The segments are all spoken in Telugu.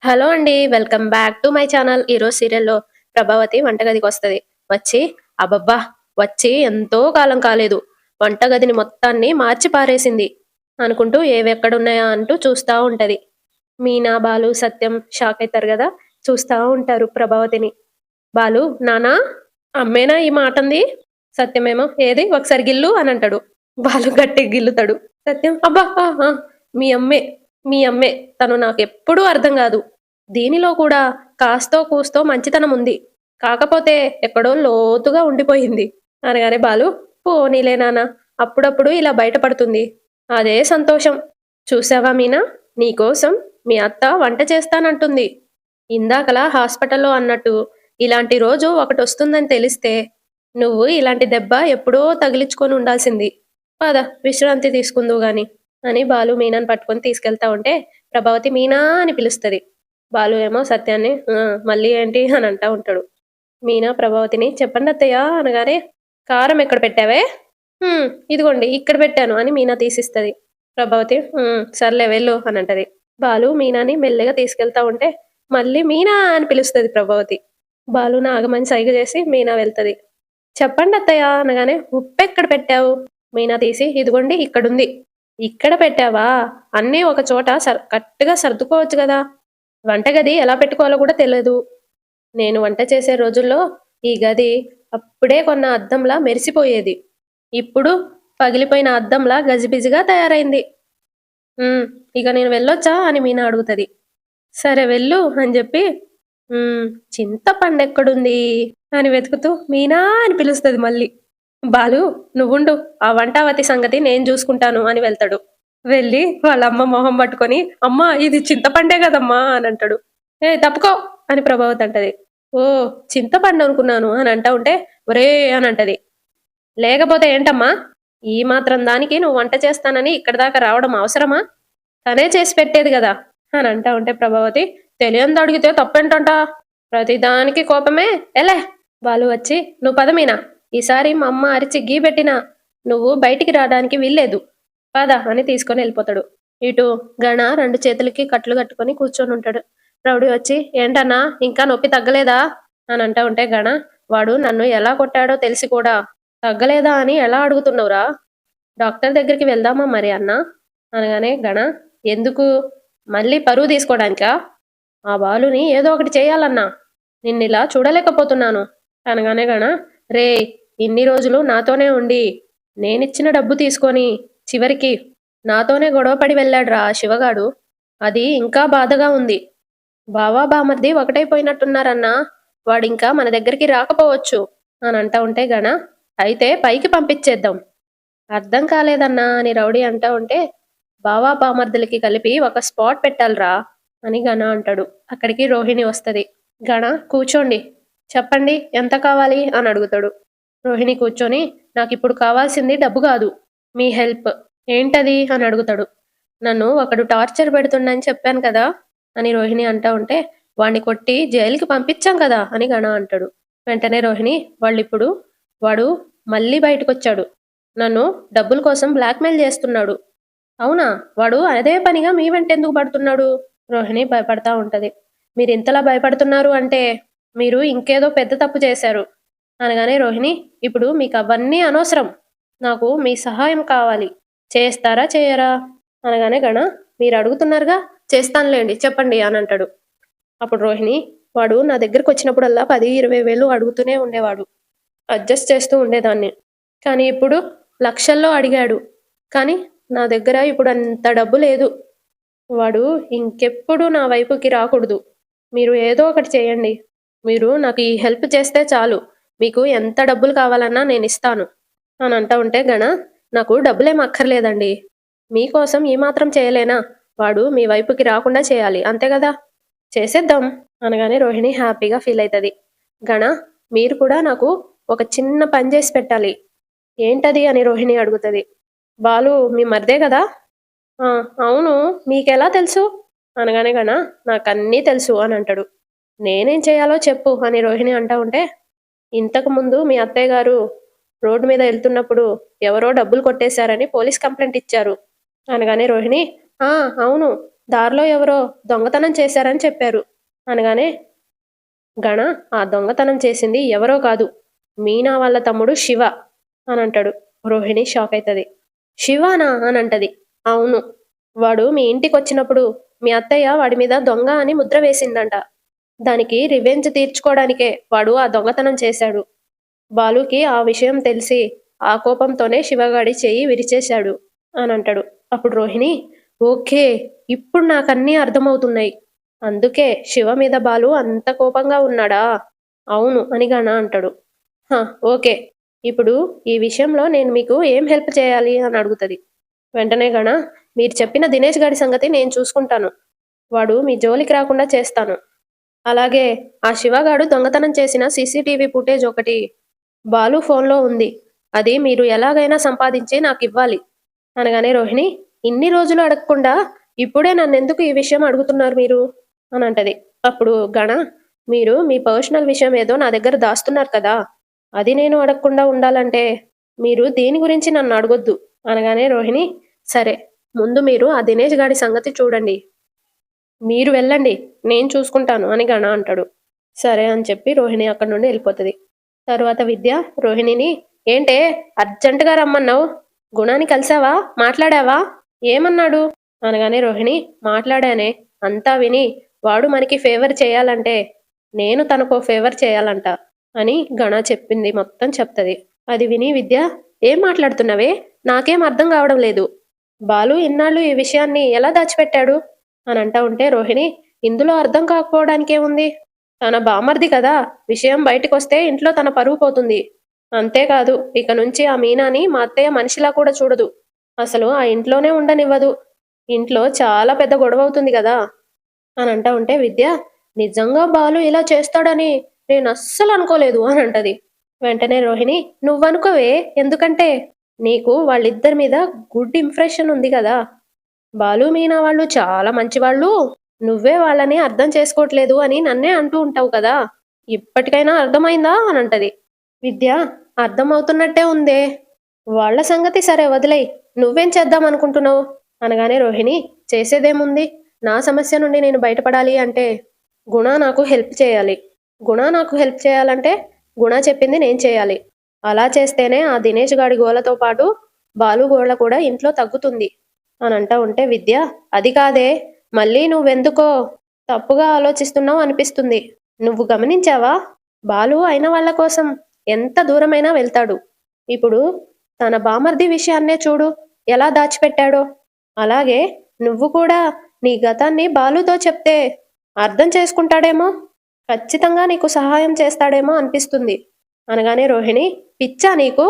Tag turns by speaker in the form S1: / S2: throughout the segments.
S1: హలో అండి. Welcome back to my channel. ఈరోజు సీరియల్‌లో ప్రభావతి వంటగదికొస్తది. వచ్చి అబ్బబ్బా! వచ్చి ఎంతో కాలం కాలేదు. వంటగదిని మొత్తాన్ని మార్చి పారేసింది అనుకుంటూ ఏవెక్కడున్నాయా అంటూ చూస్తా ఉంటది. మీనా, బాలు, సత్యం షాక్ అయితారు గదా! చూస్తా ఉంటారు ప్రభావతిని. బాలు, నాన్నా అమ్మేనా ఈ మాటంది? సత్యమేమో ఏది ఒకసారి గిల్లు అనంటాడు. బాలు గట్టిగా గిల్లుతాడు. సత్యం అబ్బా! ఆ! ఆ! మీ అమ్మే. మీ అమ్మే. తను నాకెప్పుడూ అర్థం గాదు. దీనిలో కూడా కాస్తో కూస్తో మంచితనం ఉంది. కాకపోతే ఎక్కడో లోతుగా ఉండిపోయింది. అనగానే బాలు పోనీలే నాన్న. అప్పుడప్పుడు ఇలా బయటపడుతుంది. అదే సంతోషం. చూసావా మీనా? నీకోసం మీ అత్త వంట చేస్తానంటుంది. ఇందాకలా హాస్పిటల్లో అన్నట్టు ఇలాంటి రోజు ఒకటొస్తుందని తెలిస్తే నువ్వు ఇలాంటి దెబ్బ ఎప్పుడో తగిలించుకొని ఉండాల్సింది. పద విశ్రాంతి తీసుకుందువు గాని అని బాలు మీనాని పట్టుకొని తీసుకెళ్తా ఉంటే ప్రభావతి మీనా అని పిలుస్తది. బాలు ఏమో సత్యాన్ని మళ్ళీ ఏంటి అని అంటా ఉంటాడు. మీనా ప్రభావతిని చెప్పండి అత్తయ్య అనగానే కారం ఎక్కడ పెట్టావే? ఇదిగోండి ఇక్కడ పెట్టాను అని మీనా తీసిస్తది. ప్రభావతి సర్లే వెళ్ళు అని అంటది. బాలు మీనాని మెల్లగా తీసుకెళ్తా ఉంటే మళ్ళీ మీనా అని పిలుస్తది ప్రభావతి. బాలుని ఆగమని సైగ చేసి మీనా వెళ్తది. చెప్పండి అత్తయ్య అనగానే ఉప్పెక్కడ పెట్టావు? మీనా తీసి ఇదిగోండి ఇక్కడుంది. ఇక్కడ పెట్టావా? అన్నీ ఒక చోట కరెక్ట్‌గా సర్దుకోవచ్చు గదా! వంటగది ఎలా పెట్టుకోవాలో కూడా తెలీదు. నేను వంట చేసే రోజుల్లో ఈ గది అప్పుడే కొన్న అద్దంలా మెరిసిపోయేది. ఇప్పుడు పగిలిపోయిన అద్దంలా గజిబిజిగా తయారైంది. హ్మ్. ఇక నేను వెళ్ళొచ్చా అని మీనా అడుగుతది. సరే వెళ్ళు అని జెప్పి హ్మ్. చింతపండెక్కడుంది అని వెతుకుతూ మీనా అని పిలుస్తది మళ్ళీ. బాలు నువ్వుండు. ఆ వంటావతి సంగతి నేను జూసుకుంటాను అని వెళ్తాడు. వెళ్ళి వాళ్ళమ్మ మొహం పట్టుకొని, "అమ్మా ఇది చింతపండే గదమ్మా" అనంటాడు. "ఏయ్! తప్పుకో" అని ప్రభావతి అంటది. "ఓహ్! చింతపండనుకున్నాను" అని అంటా ఉంటే, "ఒరేయ్" అనంటది. "లేకపోతే ఏంటమ్మా? ఈ మాత్రం దానికి నువ్వు వంట చేస్తానని ఇక్కడి దాకా రావడం అవసరమా? తనే చేసి పెట్టేది గదా!" అని అంటా ఉంటే ప్రభావతి, "తెలియనిదడిగితే తప్పేంటంట? ప్రతిదానికి కోపమే ఎలే" బాలు వచ్చి, "నువ్వు పద మీనా. ఈసారి మా అమ్మ అరిచి గీ పెట్టినా నువ్వు బయటికి రాడానికి వీల్లేదు. పద" అని తీసుకొని వెళ్ళిపోతాడు. ఇటు గణ 2 చేతులకి కట్లు కట్టుకొని కూర్చొనుంటాడు. రౌడీ వచ్చి, "ఏంటన్నా ఇంకా నొప్పి తగ్గలేదా?" అని అంటా ఉంటే గణ, "వాడు నన్ను ఎలా కొట్టాడో తెలిసి కూడా తగ్గలేదా అని ఎలా అడుగుతున్నావురా? డాక్టర్ దగ్గరికి వెళ్దామా మరి అన్నా?" అనగానే గణ, "ఎందుకు? మళ్ళీ పరువు తీసుకోడానికా? ఆ బాలుని ఏదో ఒకటి చేయాలన్నా. నిన్నిలా చూడలేకపోతున్నాను." అనగానే గణ, "రేయ్! ఇన్ని రోజులు నాతోనే ఉండి, నేనిచ్చిన డబ్బు తీసుకొని, చివరికి నాతోనే గొడవపడి వెళ్ళాడురా ఆ శివగాడు. అది ఇంకా బాధగా ఉంది. బావ, బామర్ది ఒకటైపోయినట్టున్నారన్నా. వాడింకా మన దగ్గరికి రాకపోవచ్చు" అని అంటా ఉంటే గణ, "అయితే పైకి పంపించేద్దాం." అర్థం కాలేదన్నా అని రౌడీ అంటా ఉంటే, "బావ, బామర్దులకి కలిపి ఒక స్పాట్ పెట్టాలిరా" అని గణ అంటాడు. అక్కడికి రోహిణి వస్తది. "గణ కూర్చోండి. చెప్పండి ఎంత కావాలి?" అని అడుగుతాడు. రోహిణి కూర్చొని, "నాకిప్పుడు కావాల్సింది డబ్బు గాదు. మీ హెల్ప్." "ఏంటది?" అని అడుగుతాడు. "నన్ను ఒకడు టార్చర్ పెడుతుండని చెప్పాను కదా!" అని రోహిణి అంటా ఉంటే, "వాడిని కొట్టి జైలుకి పంపించాం కదా!" అని గణ అంటాడు. వెంటనే రోహిణి, వాడు మళ్ళీ బయటకొచ్చాడు. నన్ను డబ్బుల కోసం బ్లాక్‌మెయిల్ చేస్తున్నాడు." "అవునా? వాడు అదే పనిగా మీ వెంటెందుకు పడుతున్నాడు?" రోహిణి భయపడతా ఉంటది. "మీరింతలా భయపడుతున్నారు అంటే, మీరు ఇంకేదో పెద్ద తప్పు చేశారు." అనగానే రోహిణి, "ఇప్పుడు మీకవన్నీ అనవసరం. నాకు మీ సహాయం కావాలి. చేస్తారా? చెయ్యరా?" అనగానే గణ, "మీరడుగుతున్నారుగా, చేస్తానులేండి చెప్పండి" అనంటాడు. అప్పుడు రోహిణి, "వాడు నా దగ్గరకొచ్చినప్పుడల్లా 10, 20 వేలు అడుగుతూనే ఉండేవాడు. అడ్జస్ట్ చేస్తూ ఉండేదాన్ని. కానీ ఇప్పుడు లక్షల్లో అడిగాడు. కానీ నా దగ్గర ఇప్పుడంత డబ్బు లేదు. వాడు ఇంకెప్పుడు నా వైపుకి రాకూడదు. మీరు ఏదో ఒకటి చేయండి. మీరు నాకు ఈ హెల్ప్ చేస్తే చాలు. మీకు ఎంత డబ్బులు కావాలన్నా నేనిస్తాను" అని అంటా ఉంటే గణ, "నాకు డబ్బులేం అక్కర్లేదండి. మీకోసం ఈ మాత్రం చేయలేనా? వాడు మీ వైపుకి రాకుండా చేయాలి. అంతే గదా! చేసేద్దాం" అనగానే రోహిణి హ్యాపీగా ఫీల్ అయితది. "గణ మీరు కూడా నాకు ఒక చిన్న పని చేసి పెట్టాలి." "ఏంటది?" అని రోహిణి అడుగుతది. "బాలు మీ మరిదే గదా!" "ఆ! అవును. మీకెలా తెలుసు?" అనగానే గణ, "నాకన్నీ తెలుసు" అని అంటాడు. "నేనేం చేయాలో చెప్పు" అని రోహిణి అంటా ఉంటే, "ఇంతకు ముందు మీ అత్తయ్య గారు రోడ్డు మీద ఎళ్తున్నప్పుడు ఎవరో డబ్బులు కొట్టేశారని పోలీస్ కంప్లెయింట్ ఇచ్చారు." అనగానే రోహిణి, "ఆ! అవును. దారిలో ఎవరో దొంగతనం చేశారని చెప్పారు అనగానే గణ ఆ దొంగతనం చేసింది ఎవరో కాదు మీనా వాళ్ళ తమ్ముడు శివ అని అంటాడు. రోహిణి షాక్ అవుతుంది. శివానా అని అంటది. అవును, వాడు మీ ఇంటికి వచ్చినప్పుడు మీ అత్తయ్య వాడి మీద దొంగ అని ముద్ర వేసిందంట. దానికి రివెంజ్ తీర్చుకోవడానికే వాడు ఆ దొంగతనం చేశాడు. బాలుకి ఆ విషయం తెలిసి ఆ కోపంతోనే శివగాడి చెయ్యి విరిచేశాడు అని అంటాడు. అప్పుడు రోహిణి, ఓకే, ఇప్పుడు నాకన్నీ అర్థమవుతున్నాయి. అందుకే శివ మీద బాలు అంత కోపంగా ఉన్నాడా? అవును అని గణ అంటాడు. హ, ఓకే, ఇప్పుడు ఈ విషయంలో నేను మీకు ఏం హెల్ప్ చేయాలి అని అడుగుతుంది. వెంటనే గణ, మీరు చెప్పిన దినేష్ గాడి సంగతి నేను చూసుకుంటాను. వాడు మీ జోలికి రాకుండా చేస్తాను. అలాగే ఆ శివగాడు దొంగతనం చేసిన సీసీటీవీ ఫుటేజ్ ఒకటి బాలు ఫోన్లో ఉంది. అది మీరు ఎలాగైనా సంపాదించి నాకు ఇవ్వాలి అనగానే రోహిణి, ఇన్ని రోజులు అడగకుండా ఇప్పుడే నన్నెందుకు ఈ విషయం అడుగుతున్నారు మీరు అని అంటది. అప్పుడు గణ, మీరు మీ పర్సనల్ విషయం ఏదో నా దగ్గర దాస్తున్నారు కదా, అది నేను అడగకుండా ఉండాలంటే మీరు దీని గురించి నన్ను అడగొద్దు అనగానే రోహిణి, సరే, ముందు మీరు ఆ దినేష్ గాడి సంగతి చూడండి, మీరు వెళ్ళండి, నేను చూసుకుంటాను అని గణ అంటాడు. సరే అని చెప్పి రోహిణి అక్కడి నుండి వెళ్ళిపోతుంది. తరువాత విద్య రోహిణిని, ఏంటే అర్జెంటుగా రమ్మన్నావు, గుణాన్ని కలిసావా, మాట్లాడావా, ఏమన్నాడు అనగానే రోహిణి, మాట్లాడానే, అంతా విని వాడు మనకి ఫేవర్ చేయాలంటే నేను తనకో ఫేవర్ చేయాలంట అని గణ చెప్పింది మొత్తం చెప్తుంది. అది విని విద్య, ఏం మాట్లాడుతున్నావే, నాకేం అర్థం కావడం లేదు, బాలు ఇన్నాళ్ళు ఈ విషయాన్ని ఎలా దాచిపెట్టాడు అని అంటా ఉంటే రోహిణి, ఇందులో అర్థం కాకపోవడానికేముంది, తన బామర్ది కదా, విషయం బయటకొస్తే ఇంట్లో తన పరువు పోతుంది. అంతేకాదు ఇక నుంచి ఆ మీనాని మా అత్తయ్య మనిషిలా కూడా చూడదు, అసలు ఆ ఇంట్లోనే ఉండనివ్వదు, ఇంట్లో చాలా పెద్ద గొడవ అవుతుంది కదా అని అంటా ఉంటే విద్య, నిజంగా బాలు ఇలా చేస్తాడని నేను అస్సలు అనుకోలేదు అని అంటది. వెంటనే రోహిణి, నువ్వనుకోవే, ఎందుకంటే నీకు వాళ్ళిద్దరి మీద గుడ్ ఇంప్రెషన్ ఉంది కదా, బాలు మీనా వాళ్ళు చాలా మంచివాళ్ళు, నువ్వే వాళ్ళని అర్థం చేసుకోవట్లేదు అని నన్నే అంటూ ఉంటావు కదా, ఇప్పటికైనా అర్థమైందా అని అంటది. విద్య, అర్థమవుతున్నట్టే ఉందే, వాళ్ళ సంగతి సరే వదిలేయ్, నువ్వేం చేద్దాం అనుకుంటున్నావు అనగానే రోహిణి, చేసేదేముంది, నా సమస్య నుండి నేను బయటపడాలి అంటే గుణ నాకు హెల్ప్ చేయాలి, గుణ నాకు హెల్ప్ చేయాలంటే గుణ చెప్పింది నేను చేయాలి, అలా చేస్తేనే ఆ దినేష్ గాడి గోలతో పాటు బాలు గోళ కూడా ఇంట్లో తగ్గుతుంది అని అంటా ఉంటే విద్య, అది కాదే, మళ్ళీ నువ్వెందుకో తప్పుగా ఆలోచిస్తున్నావు అనిపిస్తుంది, నువ్వు గమనించావా, బాలు అయిన వాళ్ళ కోసం ఎంత దూరమైనా వెళ్తాడు, ఇప్పుడు తన బామర్ది విషయాన్నే చూడు ఎలా దాచిపెట్టాడో, అలాగే నువ్వు కూడా నీ గతాన్ని బాలుతో చెప్తే అర్థం చేసుకుంటాడేమో, ఖచ్చితంగా నీకు సహాయం చేస్తాడేమో అనిపిస్తుంది అనగానే రోహిణి, పిచ్చా నీకు,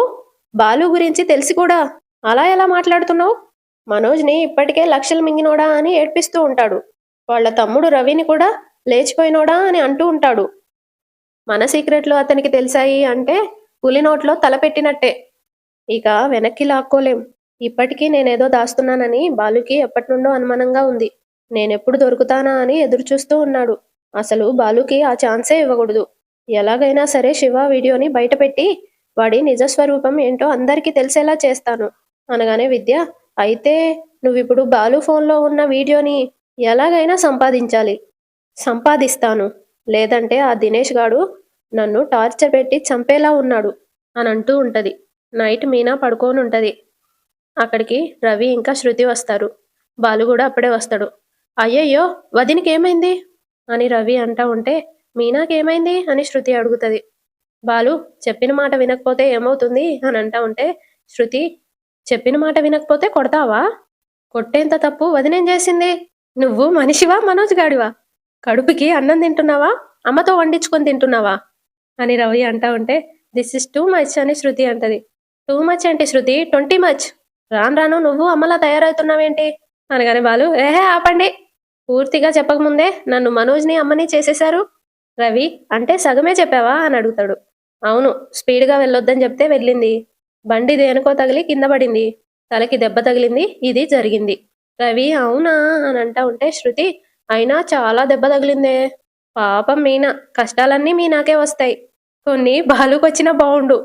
S1: బాలు గురించి తెలిసి కూడా అలా ఎలా మాట్లాడుతున్నావు, మనోజ్ని ఇప్పటికే లక్షలు మింగినోడా అని ఏడ్పిస్తూ ఉంటాడు, వాళ్ళ తమ్ముడు రవిని కూడా లేచిపోయినోడా అని అంటూ ఉంటాడు, మన సీక్రెట్లు అతనికి తెలిసాయి అంటే పులి నోట్లో తలపెట్టినట్టే, ఇక వెనక్కి లాక్కోలేం, ఇప్పటికీ నేనేదో దాస్తున్నానని బాలుకి ఎప్పటి నుండో అనుమానంగా ఉంది, నేనెప్పుడు దొరుకుతానా అని ఎదురుచూస్తూ ఉన్నాడు, అసలు బాలుకి ఆ ఛాన్సే ఇవ్వకూడదు, ఎలాగైనా సరే శివ వీడియోని బయటపెట్టి వాడి నిజస్వరూపం ఏంటో అందరికీ తెలిసేలా చేస్తాను అనగానే విద్య, అయితే నువ్విప్పుడు బాలు ఫోన్లో ఉన్న వీడియోని ఎలాగైనా సంపాదించాలి, సంపాదిస్తాను, లేదంటే ఆ దినేష్ గాడు నన్ను టార్చర్ పెట్టి చంపేలా ఉన్నాడు అని అంటూ ఉంటది. నైట్ మీనా పడుకోని ఉంటది. అక్కడికి రవి ఇంకా శృతి వస్తారు. బాలు కూడా అప్పుడే వస్తాడు. అయ్యయ్యో, వదినికి ఏమైంది అని రవి అంటా ఉంటే మీనాకేమైంది అని శృతి అడుగుతుంది. బాలు, చెప్పిన మాట వినకపోతే ఏమవుతుంది అని అంటా ఉంటే శృతి, చెప్పిన మాట వినకపోతే కొడతావా, కొట్టేంత తప్పు వదినేం చేసింది, నువ్వు మనిషివా మనోజ్ గాడివా, కడుపుకి అన్నం తింటున్నావా, అమ్మతో వండించుకొని తింటున్నావా అని రవి అంటా ఉంటే దిస్ ఇస్ టూ మచ్ అని శృతి అంటది. టూ మచ్ ఏంటి శృతి, 20 మచ్, రాను రాను నువ్వు అమ్మలా తయారవుతున్నావేంటి అనగానే బాలు, ఏహే ఆపండి, పూర్తిగా చెప్పకముందే నన్ను మనోజ్ని అమ్మని చేసేశారు, రవి అంటే సగమే చెప్పావా అని అడుగుతాడు. అవును, స్పీడ్గా వెళ్ళొద్దని చెప్తే వెళ్ళింది, బండి దేనికో తగిలి కింద పడింది, తలకి దెబ్బ తగిలింది, ఇది జరిగింది. రవి అవునా అని అంటా ఉంటే శృతి, అయినా చాలా దెబ్బ తగిలిందే, పాపం మీనా, కష్టాలన్నీ మీనాకే వస్తాయి, కొన్ని బాలుకొచ్చినా బావుండు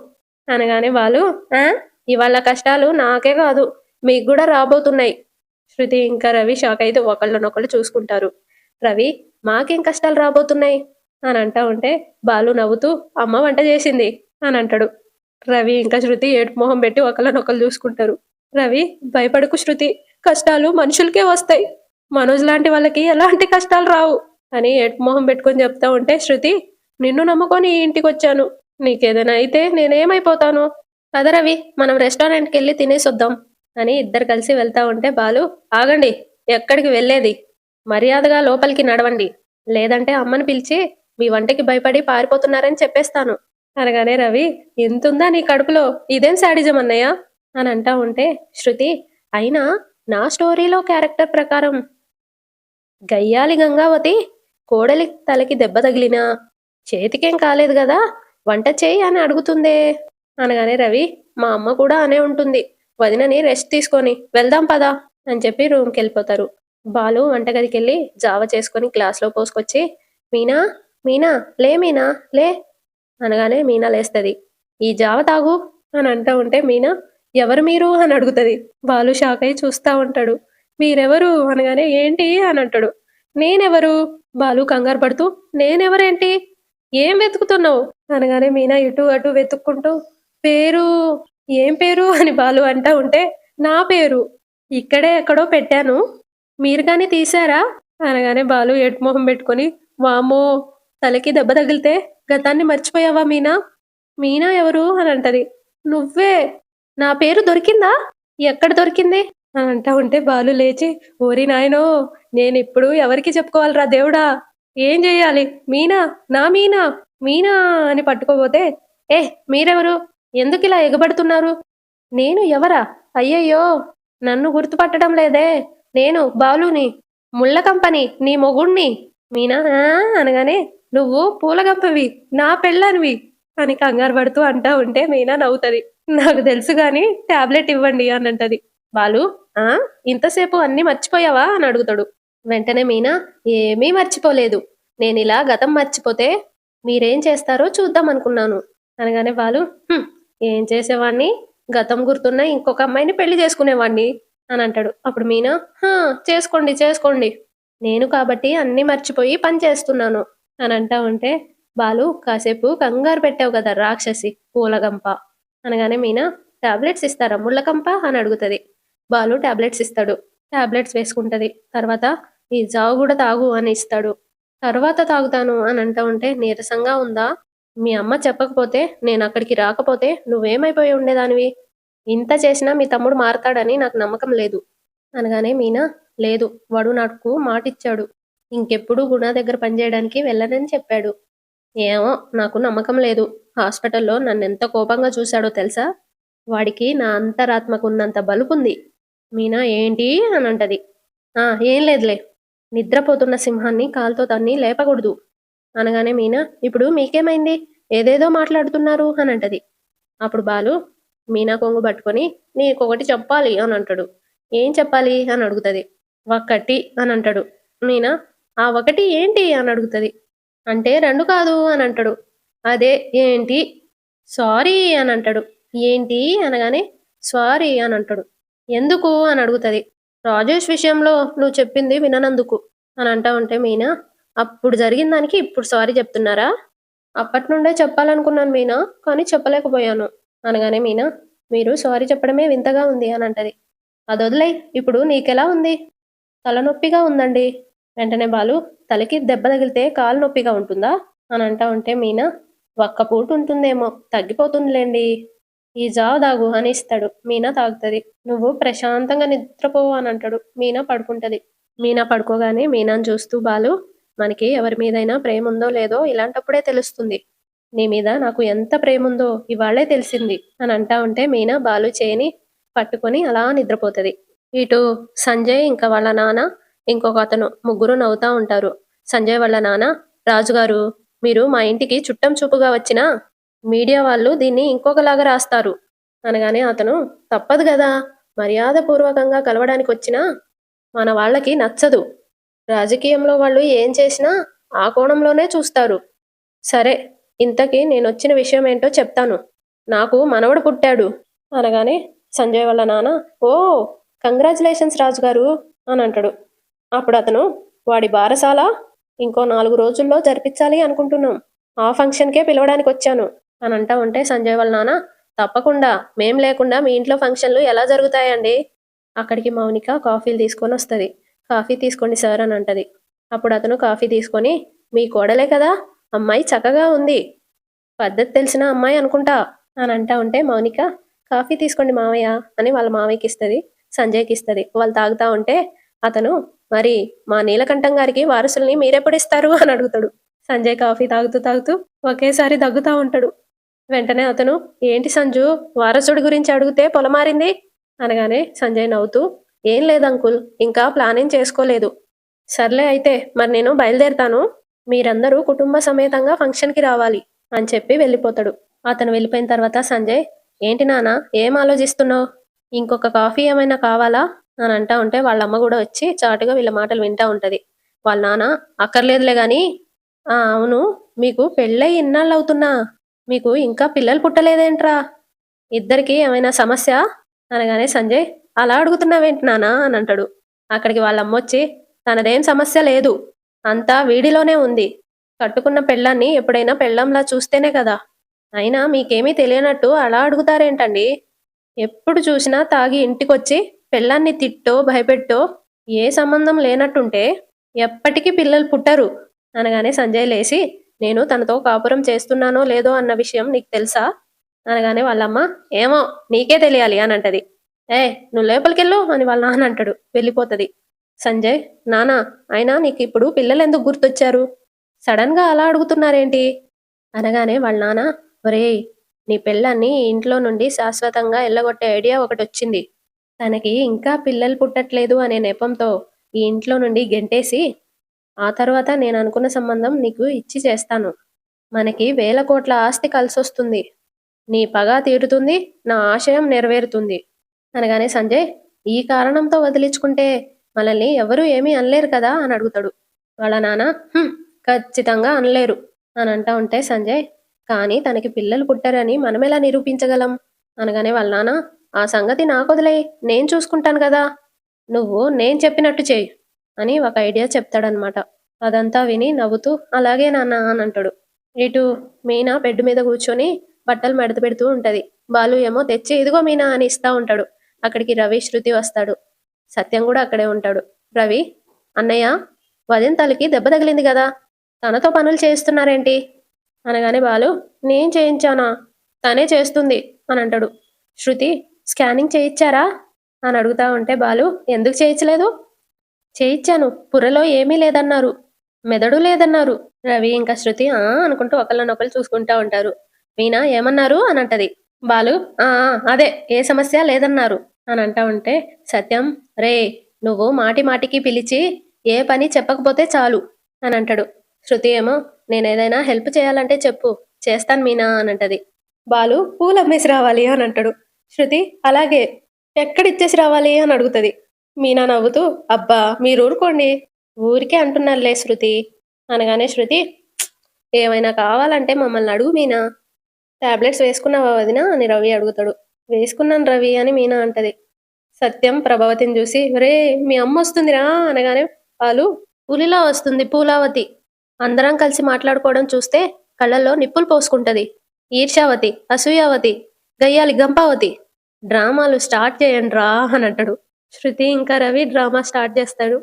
S1: అనగానే బాలు, ఆ, ఇవాళ కష్టాలు నాకే కాదు మీకు కూడా రాబోతున్నాయి, శృతి ఇంకా రవి షాక్ అయితే ఒకళ్ళనొకళ్ళు చూసుకుంటారు. రవి, మాకేం కష్టాలు రాబోతున్నాయి అని అంటా ఉంటే బాలు నవ్వుతూ అమ్మ వంట చేసింది అని అంటాడు. రవి ఇంకా శృతి ఏడుపు మొహం పెట్టి ఒకళ్ళనొకళ్ళు చూసుకుంటారు. రవి, భయపడకు శృతి, కష్టాలు మనుషులకే వస్తాయి, మనోజ్ లాంటి వాళ్ళకి ఎలాంటి కష్టాలు రావు అని ఏడుపు మొహం పెట్టుకొని చెప్తా ఉంటే శృతి, నిన్ను నమ్ముకొని ఈ ఇంటికి వచ్చాను, నీకేదైనా అయితే నేనేమైపోతాను? పద రవి, మనం రెస్టారెంట్కి వెళ్ళి తినేసొద్దాం అని ఇద్దరు కలిసి వెళ్తా ఉంటే బాలు, ఆగండి, ఎక్కడికి వెళ్ళేది? మర్యాదగా లోపలికి నడవండి, లేదంటే అమ్మని పిలిచి మీ వంటకి భయపడి పారిపోతున్నారని చెప్పేస్తాను అనగానే రవి, ఎంతుందా నీ కడుపులో, ఇదేం శాడిజం అన్నయ్య అని అంటా ఉంటే శృతి, అయినా నా స్టోరీలో క్యారెక్టర్ ప్రకారం గయ్యాలి గంగావతి కోడలి తలకి దెబ్బ తగిలినా చేతికేం కాలేదు కదా, వంట చేయి అని అడుగుతుందే అనగానే రవి, మా అమ్మ కూడా అనే ఉంటుంది, వదినని రెస్ట్ తీసుకొని వెళ్దాం పదా అని చెప్పి రూమ్కి వెళ్ళిపోతారు. బాలు వంటగదికి వెళ్ళి జావ చేసుకొని గ్లాస్లో పోసుకొచ్చి, మీనా, మీనా, లే మీనా, లే అనగానే మీనా లేస్తుంది. ఈ జావ తాగు అని అంటూ ఉంటే మీనా, ఎవరు మీరు అని అడుగుతుంది. బాలు షాక్ అయి చూస్తా ఉంటాడు. మీరెవరు అనగానే ఏంటి అని అంటాడు. నేనెవరు? బాలు కంగారు పడుతూ, నేనెవరేంటి, ఏం వెతుకుతున్నావు అనగానే మీనా ఇటు అటు వెతుక్కుంటూ, పేరు, ఏం పేరు అని బాలు అంటా ఉంటే, నా పేరు ఇక్కడే ఎక్కడో పెట్టాను, మీరు కానీ తీశారా అనగానే బాలు ఏడుపు మొహం పెట్టుకొని, వామ్మో, తలకి దెబ్బ తగిలితే గతాన్ని మర్చిపోయావా మీనా? మీనా ఎవరు అని అంటది. నువ్వే, నా పేరు దొరికిందా, ఎక్కడ దొరికింది అని అంటా ఉంటే బాలు లేచి, ఓరి నాయనో, నేనిప్పుడు ఎవరికి చెప్పుకోవాలిరా దేవుడా, ఏం చెయ్యాలి, మీనా, నా మీనా, మీనా అని పట్టుకోబోతే, ఏ మీరెవరు, ఎందుకు ఇలా ఎగబడుతున్నారు? నేను ఎవరా, అయ్యయ్యో, నన్ను గుర్తుపట్టడం లేదే, నేను బాలుని, ముళ్ళ కంపని నీ మొగుణ్ణి. మీనా "ఆ" అనగానే, నువ్వు పూలగంపవి, నా పెళ్ళానివి అని కంగారు పడుతూ అంటా ఉంటే మీనా నవ్వుతది. నాకు తెలుసు గాని టాబ్లెట్ ఇవ్వండి అని అంటది. బాలు, ఆ ఇంతసేపు అన్ని మర్చిపోయావా అని అడుగుతాడు. వెంటనే మీనా, ఏమీ మర్చిపోలేదు, నేనిలా గతం మర్చిపోతే మీరేం చేస్తారో చూద్దాం అనుకున్నాను అనగానే బాలు, "హ్మ్, ఏం చేసేవాణ్ణి, గతం గుర్తున్న ఇంకొక అమ్మాయిని పెళ్లి చేసుకునేవాణ్ణి అని అంటాడు. అప్పుడు మీనా, హా, చేసుకోండి చేసుకోండి, నేను కాబట్టి అన్ని మర్చిపోయి పని చేస్తున్నాను అని అంటా ఉంటే బాలు, కాసేపు కంగారు పెట్టావు కదా రాక్షసి పూలగంప అనగానే మీనా, టాబ్లెట్స్ ఇస్తారా ముళ్ళకంప అని అడుగుతుంది. బాలు టాబ్లెట్స్ ఇస్తాడు. టాబ్లెట్స్ వేసుకుంటది. తర్వాత ఈ జావు కూడా తాగు అని ఇస్తాడు. తర్వాత తాగుతాను అని అంటా ఉంటే, నీరసంగా ఉందా, మీ అమ్మ చెప్పకపోతే నేను అక్కడికి రాకపోతే నువ్వేమైపోయి ఉండేదానివి, ఇంత చేసినా మీ తమ్ముడు మారతాడని నాకు నమ్మకం లేదు అనగానే మీనా, లేదు, వాడు నాకు మాటిచ్చాడు, ఇంకెప్పుడు గుణ దగ్గర పనిచేయడానికి వెళ్ళనని చెప్పాడు, ఏమో నాకు నమ్మకం లేదు, హాస్పిటల్లో నన్నెంత కోపంగా చూశాడో తెలుసా, వాడికి నా అంతరాత్మకు ఉన్నంత బలుపుంది. మీనా ఏంటి అని అంటది. ఏం లేదులే, నిద్రపోతున్న సింహాన్ని కాలుతో తన్ని లేపకూడదు అనగానే మీనా, ఇప్పుడు మీకేమైంది, ఏదేదో మాట్లాడుతున్నారు అని అంటది. అప్పుడు బాలు మీనా కొంగు పట్టుకొని, నీకొకటి చెప్పాలి అని అంటాడు. ఏం చెప్పాలి అని అడుగుతుంది. ఒకటి అని అంటాడు. మీనా, ఆ ఒకటి ఏంటి అని అడుగుతుంది. అంటే రెండు కాదు అని అంటాడు. అదే ఏంటి, సారీ అని అంటాడు. ఏంటి అనగానే సారీ అని అంటాడు. ఎందుకు అని అడుగుతుంది. రాజేష్ విషయంలో నువ్వు చెప్పింది విననందుకు అని అంటా ఉంటే మీనా, అప్పుడు జరిగిన దానికి ఇప్పుడు సారీ చెప్తున్నారా, అప్పటి నుండే చెప్పాలనుకున్నాను మీనా, కానీ చెప్పలేకపోయాను అనగానే మీనా, మీరు సారీ చెప్పడమే వింతగా ఉంది అని అంటది. అదొదిలే, ఇప్పుడు నీకెలా ఉంది, తలనొప్పిగా ఉందండి. వెంటనే బాలు, తలకి దెబ్బ తగిలితే కాలు నొప్పిగా ఉంటుందా అని అంటా ఉంటే మీనా, ఒక్క పూట ఉంటుందేమో, తగ్గిపోతుందిలేండి, ఈ జావ తాగు అని ఇస్తాడు. మీనా తాగుతుంది. నువ్వు ప్రశాంతంగా నిద్రపోవు అని అంటాడు. మీనా పడుకుంటది. మీనా పడుకోగానే మీనాను చూస్తూ బాలు, మనకి ఎవరి మీదైనా ప్రేమ ఉందో లేదో ఇలాంటప్పుడే తెలుస్తుంది, నీ మీద నాకు ఎంత ప్రేమ ఉందో ఇవాళ్లే తెలిసింది అని అంటా ఉంటే మీనా బాలు చేయని పట్టుకొని అలా నిద్రపోతుంది. ఇటు సంజయ్ ఇంకా వాళ్ళ నాన్న ఇంకొక అతను ముగ్గురు నవ్వుతా ఉంటారు. సంజయ్ వాళ్ళ నాన్న, రాజుగారు, మీరు మా ఇంటికి చుట్టం చూపుగా వచ్చినా మీడియా వాళ్ళు దీన్ని ఇంకొకలాగా రాస్తారు అనగానే అతను, తప్పదు కదా, మర్యాదపూర్వకంగా కలవడానికి వచ్చినా మన వాళ్ళకి నచ్చదు, రాజకీయంలో వాళ్ళు ఏం చేసినా ఆ కోణంలోనే చూస్తారు, సరే, ఇంతకీ నేనొచ్చిన విషయం ఏంటో చెప్తాను, నాకు మనవడు పుట్టాడు అనగానే సంజయ్ వాళ్ళ నాన్న, ఓ, కంగ్రాచులేషన్స్ రాజుగారు అని అంటాడు. అప్పుడు అతను, వాడి బారసాల ఇంకో 4 రోజుల్లో జరిపించాలి అనుకుంటున్నాం. ఆ ఫంక్షన్‌కే పిలవడానికి వచ్చాను అని అంటా ఉంటే సంజయ్ వాళ్ళ నాన్న, తప్పకుండా. మేం లేకుండా మీ ఇంట్లో ఫంక్షన్‌లు ఎలా జరుగుతాయండి? అక్కడికి మౌనిక కాఫీలు తీసుకొనొస్తది. కాఫీ తీసుకోండి సార్ అని అంటది. అప్పుడు అతను కాఫీ తీసుకొని, మీ కోడలే కదా! అమ్మాయి చక్కగా ఉంది. పద్ధతి తెలిసిన అమ్మాయి అనుకుంటా అని అంటా ఉంటే మౌనిక, కాఫీ తీసుకోండి మావయ్య అని వాళ్ళ మావయ్యకి ఇస్తుంది, సంజయ్కి ఇస్తుంది. వాళ్ళు తాగుతా ఉంటే అతను, మరి మా నీలకంఠం గారికి వారసుల్ని మీరెప్పుడు ఇస్తారు అని అడుగుతాడు. సంజయ్ కాఫీ తాగుతూ తాగుతూ ఒకేసారి దగ్గుతా ఉంటాడు. వెంటనే అతను, ఏంటి సంజు, వారసుడి గురించి అడిగితే పొలమారింది అనగానే సంజయ్ నవ్వుతూ, ఏం లేదు అంకుల్, ఇంకా ప్లానింగ్ చేసుకోలేదు. సర్లే అయితే మరి నేను బయలుదేరుతాను. మీరందరూ కుటుంబ సమేతంగా ఫంక్షన్కి రావాలి అని చెప్పి వెళ్ళిపోతాడు. అతను వెళ్ళిపోయిన తర్వాత సంజయ్, ఏంటి నాన్న, ఏం ఆలోచిస్తున్నావు? ఇంకొక కాఫీ ఏమైనా కావాలా అని అంటా ఉంటే వాళ్ళ అమ్మ కూడా వచ్చి చాటుగా వీళ్ళ మాటలు వింటా ఉంటది. వాళ్ళ నాన్న, అక్కర్లేదులే గాని, అవును, మీకు పెళ్ళై ఇన్నాళ్ళు అవుతున్నా మీకు ఇంకా పిల్లలు పుట్టలేదేంట్రా? ఇద్దరికి ఏమైనా సమస్య అనగానే సంజయ్, అలా అడుగుతున్నావేంటి నానా అని అంటాడు. అక్కడికి వాళ్ళ అమ్మొచ్చి, తనదేం సమస్య లేదు, అంతా వీడిలోనే ఉంది. కట్టుకున్న పెళ్ళాన్ని ఎప్పుడైనా పెళ్ళంలా చూస్తేనే కదా. అయినా మీకేమీ తెలియనట్టు అలా అడుగుతారేంటండి? ఎప్పుడు చూసినా తాగి ఇంటికొచ్చి పెళ్ళాన్ని తిట్టో భయపెట్టో ఏ సంబంధం లేనట్టుంటే ఎప్పటికీ పిల్లలు పుట్టరు అనగానే సంజయ్ లేచి, నేను తనతో కాపురం చేస్తున్నానో లేదో అన్న విషయం నీకు తెలుసా అనగానే వాళ్ళమ్మ, ఏమో నీకే తెలియాలి అని అంటది. ఏ, నువ్వు లోపలికెళ్ళు అని వాళ్ళ నాన్న అంటాడు. వెళ్ళిపోతుంది. సంజయ్, నానా, అయినా నీకు ఇప్పుడు పిల్లలు ఎందుకు గుర్తొచ్చారు? సడన్ గా అలా అడుగుతున్నారేంటి అనగానే వాళ్ళ నాన్న, ఒరేయ్, నీ పెళ్ళాన్ని ఈ ఇంట్లో నుండి శాశ్వతంగా ఎల్లగొట్టే ఐడియా ఒకటొచ్చింది. తనకి ఇంకా పిల్లలు పుట్టట్లేదు అనే నెపంతో ఈ ఇంట్లో నుండి గెంటేసి, ఆ తర్వాత నేను అనుకున్న సంబంధం నీకు ఇచ్చి చేస్తాను. మనకి వేల కోట్ల ఆస్తి కలిసొస్తుంది. నీ పగ తీరుతుంది, నా ఆశయం నెరవేరుతుంది అనగానే సంజయ్, ఈ కారణంతో వదిలించుకుంటే మనల్ని ఎవరూ ఏమీ అనలేరు కదా అని అడుగుతాడు. వాళ్ళ నాన్న, "హ్మ్, ఖచ్చితంగా అనలేరు" అని అంటా ఉంటే సంజయ్, కానీ తనకి పిల్లలు పుట్టరని మనమెలా నిరూపించగలం అనగానే వాళ్ళ నాన్న, ఆ సంగతి నాకొదిలేయ్, నేను చూసుకుంటాను కదా, నువ్వు నేను చెప్పినట్టు చేయి అని ఒక ఐడియా చెప్తాడనమాట. అదంతా విని నవ్వుతూ, అలాగే నాన్న అని అంటాడు. ఇటు మీనా బెడ్ మీద కూర్చొని బట్టలు మడత పెడుతూ ఉంటది. బాలు ఏమో తెచ్చి, ఇదిగో మీనా అని ఇస్తా ఉంటాడు. అక్కడికి రవి, శృతి వస్తాడు. సత్యం కూడా అక్కడే ఉంటాడు. రవి, అన్నయ్య, వదిన తలకి దెబ్బ తగిలింది కదా, తనతో పనులు చేస్తున్నారేంటి అనగానే బాలు, నేను చేయించానా, తనే చేస్తుంది అని అంటాడు. శృతి, స్కానింగ్ చేయించారా అని అడుగుతా ఉంటే బాలు, ఎందుకు చేయించలేదు? చేయించాను, పుర్రెలో ఏమీ లేదన్నారు, మెదడు లేదన్నారు. రవి ఇంకా శృతి అనుకుంటూ ఒకళ్ళనొకళ్ళు చూసుకుంటా ఉంటారు. మీనా ఏమన్నారు అని అంటది. బాలు, అదే, ఏ సమస్య లేదన్నారు అని అంటా ఉంటే సత్యం, రే, నువ్వు మాటి మాటికి పిలిచి ఏ పని చెప్పకపోతే చాలు అని అంటాడు. శృతి ఏమో, నేనేదైనా హెల్ప్ చేయాలంటే చెప్పు, చేస్తాను మీనా అని అంటది. బాలు, పూలు అమ్మేసి రావాలి అని అంటాడు. శృతి, అలాగే, ఎక్కడిచ్చేసి రావాలి అని అడుగుతుంది. మీనా నవ్వుతూ, అబ్బా మీరు ఊరుకోండి, ఊరికే అంటున్నారులే శృతి అనగానే శృతి, ఏమైనా కావాలంటే మమ్మల్ని అడుగు మీనా, టాబ్లెట్స్ వేసుకున్నావా వదినా అని రవి అడుగుతాడు. వేసుకున్నాను రవి అని మీనా అంటది. సత్యం ప్రభావతిని చూసి, రే, మీ అమ్మ వస్తుందిరా అనగానే వాళ్ళు, పులిలా వస్తుంది పూలావతి, అందరం కలిసి మాట్లాడుకోవడం చూస్తే కళ్ళల్లో నిప్పులు పోసుకుంటది, ఈర్షావతి, అసూయావతి, గయ్యాలి గంపావతి, డ్రామాలు స్టార్ట్ చేయండి రా అని అంటాడు. శృతి ఇంకా రవి డ్రామా స్టార్ట్ చేస్తాడు.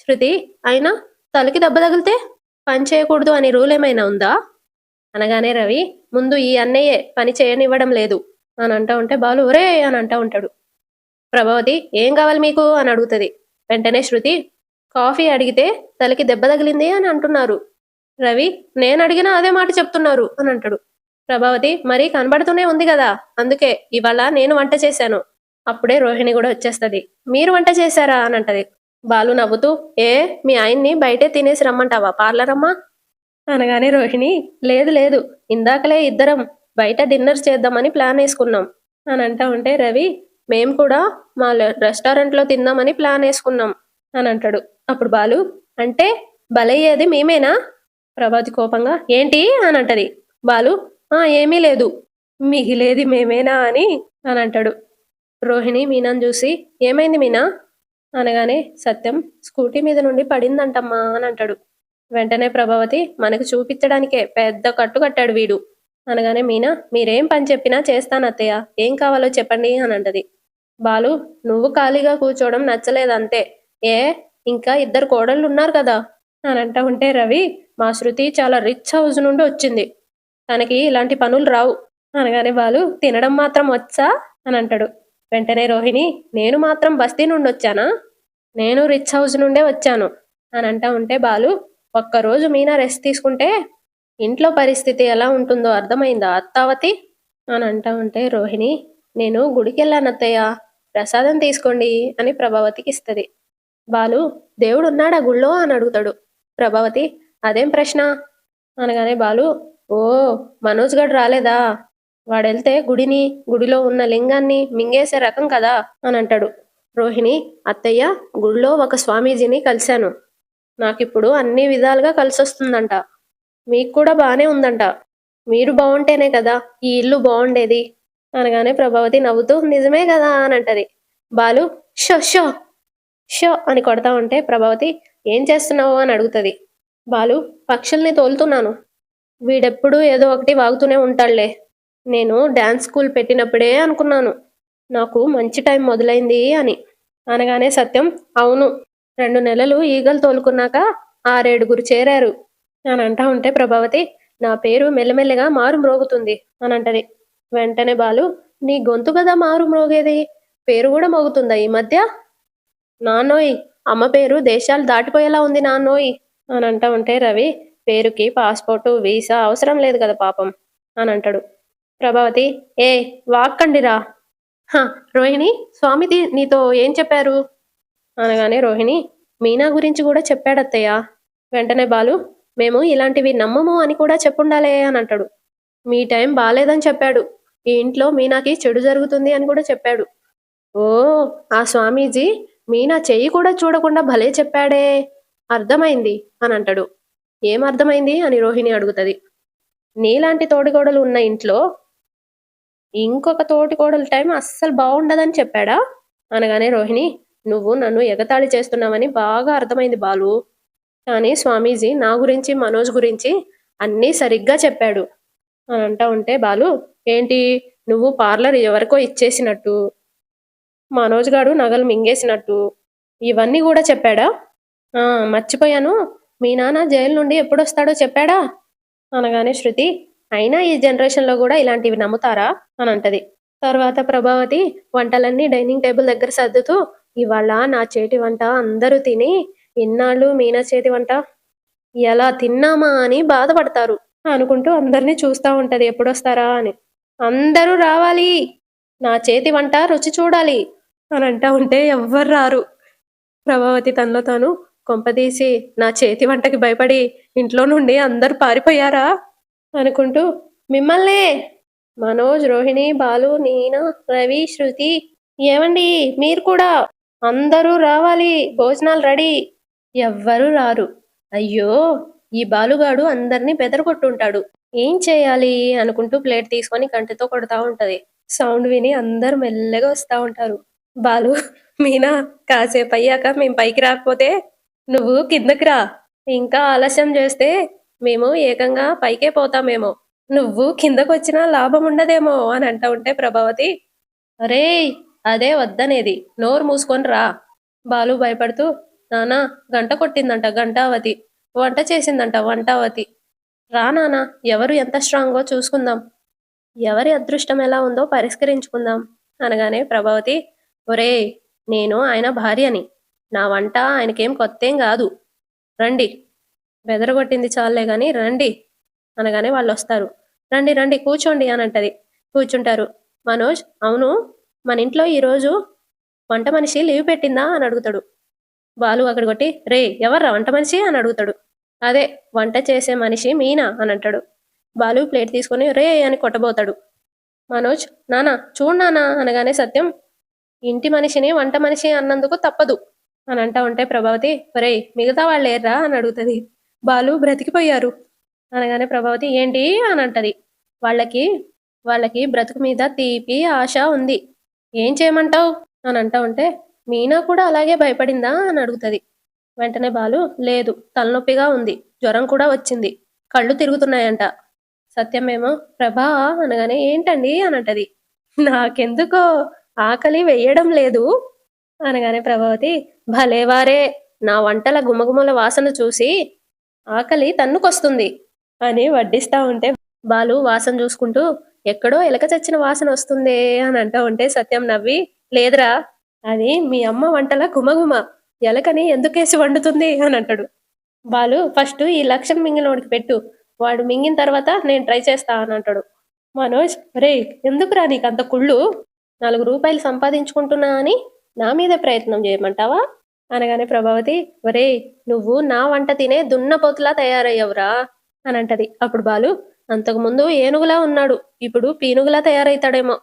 S1: శృతి, అయినా తలకి దెబ్బ తగిలితే పని చేయకూడదు అనే రూల్ ఏమైనా ఉందా అనగానే రవి, ముందు ఈ అన్నయ్యే పని చేయనివ్వడం లేదు అని అంటా ఉంటే బాలు, ఒరే అని అంటా ఉంటాడు. ప్రభావతి, ఏం కావాలి మీకు అని అడుగుతుంది. వెంటనే శృతి, కాఫీ అడిగితే తలకి దెబ్బ తగిలింది అని అంటున్నారు. రవి, నేను అడిగినా అదే మాట చెప్తున్నారు అని అంటాడు. ప్రభావతి, మరీ కనబడుతూనే ఉంది కదా, అందుకే ఇవాళ నేను వంట చేశాను. అప్పుడే రోహిణి కూడా వచ్చేస్తుంది. మీరు వంట చేశారా అని అంటది. బాలు నవ్వుతూ, ఏ, మీ ఆయన్ని బయటే తినేసి రమ్మంటావా పార్లర్ అమ్మా అనగానే రోహిణి, లేదు లేదు, ఇందాకలే ఇద్దరం బయట డిన్నర్ చేద్దామని ప్లాన్ వేసుకున్నాం అని అంటా ఉంటే రవి, మేం కూడా మా రెస్టారెంట్లో తిందామని ప్లాన్ వేసుకున్నాం అని అంటాడు. అప్పుడు బాలు, అంటే బలయ్యేది మేమేనా? ప్రభాతి కోపంగా, ఏంటి అని అంటది. బాలు, ఏమీ లేదు, మిగిలేది మేమేనా అని అంటాడు. రోహిణి మీనాను చూసి ఏమైంది మీనా అనగానే సత్యం స్కూటీ మీద నుండి పడిందంటమ్మా అని అంటాడు. వెంటనే ప్రభావతి మనకు చూపించడానికే పెద్ద కట్టు కట్టాడు వీడు అనగానే మీనా మీరేం పని చెప్పినా చేస్తాను అత్తయ్య ఏం కావాలో చెప్పండి అని అంటది. బాలు నువ్వు ఖాళీగా కూర్చోవడం నచ్చలేదంతే. ఏ ఇంకా ఇద్దరు కోడళ్ళు ఉన్నారు కదా అని అంటా ఉంటే రవి మా శృతి చాలా రిచ్ హౌస్ నుండి వచ్చింది, తనకి ఇలాంటి పనులు రావు అనగానే బాలు తినడం మాత్రం వచ్చా అని అంటాడు. వెంటనే రోహిణి నేను మాత్రం బస్తీ నుండి వచ్చానా, నేను రిచ్ హౌస్ నుండే వచ్చాను అని అంటా ఉంటే బాలు ఒక్కరోజు మీనా రెస్ట్ తీసుకుంటే ఇంట్లో పరిస్థితి ఎలా ఉంటుందో అర్థమైందా అత్తావతి అని అంటా ఉంటే రోహిణి నేను గుడికి వెళ్ళాను అత్తయ్య, ప్రసాదం తీసుకోండి అని ప్రభావతికి ఇస్తుంది. బాలు దేవుడు ఉన్నాడా గుళ్ళో అని అడుగుతాడు. ప్రభావతి అదేం ప్రశ్న అనగానే బాలు ఓ మనోజ్ గడు రాలేదా, వాడెళ్తే గుడిలో ఉన్న లింగాన్ని మింగేసే రకం కదా అని అంటాడు. రోహిణి అత్తయ్య గుడిలో ఒక స్వామీజీని కలిశాను, నాకిప్పుడు అన్ని విధాలుగా కలిసొస్తుందంట, మీకు కూడా బానే ఉందంట, మీరు బాగుంటేనే కదా ఈ ఇల్లు బాగుండేది అనగానే ప్రభావతి నవ్వుతూ నిజమే కదా అని అంటది. బాలు షో షో షో అని కొడతా ఉంటే ప్రభావతి ఏం చేస్తున్నావు అని అడుగుతుంది. బాలు పక్షుల్ని తోలుతున్నాను, వీడెప్పుడు ఏదో ఒకటి వాగుతూనే ఉంటాడులే, నేను డాన్స్ స్కూల్ పెట్టినప్పుడే అనుకున్నాను నాకు మంచి టైం మొదలైంది అని అనగానే సత్యం అవును 2 నెలలు ఈగలు తోలుకున్నాక 6-7 చేరారు అని అంటా ఉంటే ప్రభావతి నా పేరు మెల్లమెల్లగా మారు మ్రోగుతుంది అని అంటది. వెంటనే బాలు నీ గొంతు కదా మారు మ్రోగేది, పేరు కూడా మోగుతుందా ఈ మధ్య, నాన్నోయ్ అమ్మ పేరు దేశాలు దాటిపోయేలా ఉంది నాన్నోయ్ అని అంటా ఉంటే రవి పేరుకి పాస్పోర్టు వీసా అవసరం లేదు కదా పాపం అని అంటాడు. ప్రభావతి ఏ వాక్కండిరా, రోహిణి స్వామిది నీతో ఏం చెప్పారు అనగానే రోహిణి మీనా గురించి కూడా చెప్పాడత్తయ్య. వెంటనే బాలు మేము ఇలాంటివి నమ్మము అని కూడా చెప్పుండాలే అని అంటాడు. మీ టైం బాలేదని చెప్పాడు, ఈ ఇంట్లో మీనాకి చెడు జరుగుతుంది అని కూడా చెప్పాడు. ఓ ఆ స్వామీజీ మీనా చెయ్యి కూడా చూడకుండా భలే చెప్పాడే, అర్థమైంది అని అంటాడు. ఏం అర్థమైంది అని రోహిణి అడుగుతుంది. నీలాంటి తోడికోడలు ఉన్న ఇంట్లో ఇంకొక తోటికోడలు టైం అస్సలు బాగుండదని చెప్పాడా అనగానే రోహిణి నువ్వు నన్ను ఎగతాళి చేస్తున్నావని బాగా అర్థమైంది బాలు, కానీ స్వామీజీ నా గురించి మనోజ్ గురించి అన్నీ సరిగ్గా చెప్పాడు అని అంటా ఉంటే బాలు ఏంటి నువ్వు పార్లర్ ఎవరికో ఇచ్చేసినట్టు, మనోజ్ గాడు నగలు మింగేసినట్టు ఇవన్నీ కూడా చెప్పాడా, మర్చిపోయాను మీ నాన్న జైలు నుండి ఎప్పుడొస్తాడో చెప్పాడా అనగానే శృతి అయినా ఈ జనరేషన్లో కూడా ఇలాంటివి నమ్ముతారా అని అంటది. తర్వాత ప్రభావతి వంటలన్నీ డైనింగ్ టేబుల్ దగ్గర సర్దుతూ ఇవాళ నా చేతి వంట అందరూ తిని ఇన్నాళ్ళు మీనా చేతి వంట ఎలా తిన్నామా అని బాధపడతారు అనుకుంటూ అందరినీ చూస్తూ ఉంటది ఎప్పుడొస్తారా అని. అందరూ రావాలి, నా చేతి వంట రుచి చూడాలి అని అంటా ఉంటే ఎవ్వరు రారు. ప్రభావతి తనలో తాను కొంపదీసి నా చేతి వంటకి భయపడి ఇంట్లో నుండి అందరూ పారిపోయారా అనుకుంటూ మిమ్మల్నే మనోజ్ రోహిణి బాలు నీనా రవి శృతి ఏమండి మీరు కూడా అందరూ రావాలి, భోజనాలు రెడీ, ఎవ్వరూ రారు. అయ్యో ఈ బాలుగాడు అందరినీ బెదరగొట్టుంటాడు, ఏం చేయాలి అనుకుంటూ ప్లేట్ తీసుకొని కంటితో కొడతా ఉంటది. సౌండ్ విని అందరు మెల్లగా వస్తా ఉంటారు. బాలు మీనా కాసేపు అయ్యాక మేము పైకి రాకపోతే నువ్వు కిందకి రా, ఇంకా ఆలస్యం చేస్తే మేము ఏకంగా పైకే పోతామేమో, నువ్వు కిందకొచ్చినా లాభం ఉండదేమో అని అంటా ఉంటే ప్రభావతి అరే అదే వద్దనేది నోరు మూసుకొని రా. బాలు భయపడుతూ నానా గంట కొట్టిందంట గంటావతి, వంట చేసిందంట వంటావతి, రా నానా ఎవరు ఎంత స్ట్రాంగో చూసుకుందాం, ఎవరి అదృష్టం ఎలా ఉందో పరిష్కరించుకుందాం అనగానే ప్రభావతి ఒరే నేను ఆయన భార్యని, నా వంట ఆయనకేం కొత్తేం కాదు, రండి, బెదరగొట్టింది చాలే గాని రండి అనగానే వాళ్ళు వస్తారు. రండి రండి కూర్చోండి అని అంటది. కూర్చుంటారు. మనోజ్ అవును మన ఇంట్లో ఈరోజు వంట మనిషి లీవ్ పెట్టిందా అని అడుగుతాడు. బాలు అక్కడ కొట్టి రే ఎవర్రా వంట మనిషి అని అడుగుతాడు. అదే వంట చేసే మనిషి మీనా అని అంటాడు. బాలు ప్లేట్ తీసుకొని రే అని కొట్టబోతాడు. మనోజ్ నానా చూడు నానా అనగానే సత్యం ఇంటి మనిషిని వంట మనిషి అన్నందుకు తప్పదు అని అంటా ఉంటే ప్రభావతి రే మిగతా వాళ్ళు ఏర్రా అని అడుగుతుంది. బాలు బ్రతికిపోయారు అనగానే ప్రభావతి ఏంటి అని అంటది. వాళ్ళకి బ్రతుకు మీద తీపి ఆశ ఉంది, ఏం చేయమంటావు అని అంటా ఉంటే మీనా కూడా అలాగే భయపడిందా అని అడుగుతుంది. వెంటనే బాలు లేదు తలనొప్పిగా ఉంది, జ్వరం కూడా వచ్చింది, కళ్ళు తిరుగుతున్నాయంట. సత్యమేమో ప్రభా అనగానే ఏంటండి అని అంటది. నాకెందుకో ఆకలి వెయ్యడం లేదు అనగానే ప్రభావతి భలేవారే, నా వంటల గుమగుమల వాసన చూసి ఆకలి తన్నుకొస్తుంది అని వడ్డిస్తా ఉంటే బాలు వాసన చూసుకుంటూ ఎక్కడో ఎలక చచ్చిన వాసన వస్తుందే అని అంటా ఉంటే సత్యం నవ్వి లేదురా, అది మీ అమ్మ వంటల గుమగుమ, ఎలకని ఎందుకేసి వండుతుంది అని అంటాడు. బాలు ఫస్ట్ ఈ లక్ష్యం మింగినోడికి పెట్టు, వాడు మింగిన తర్వాత నేను ట్రై చేస్తా అని అంటాడు. మనోజ్ రే ఎందుకురా నీకు అంత కుళ్ళు, 4 రూపాయలు సంపాదించుకుంటున్నా అని నా మీద ప్రయత్నం చేయమంటావా అనగానే ప్రభావతి ఒరే నువ్వు నా వంట తినే దున్నపోతులా తయారయ్యవురా అని అంటది. అప్పుడు బాలు అంతకుముందు ఏనుగులా ఉన్నాడు, ఇప్పుడు పీనుగులా తయారైతాడేమో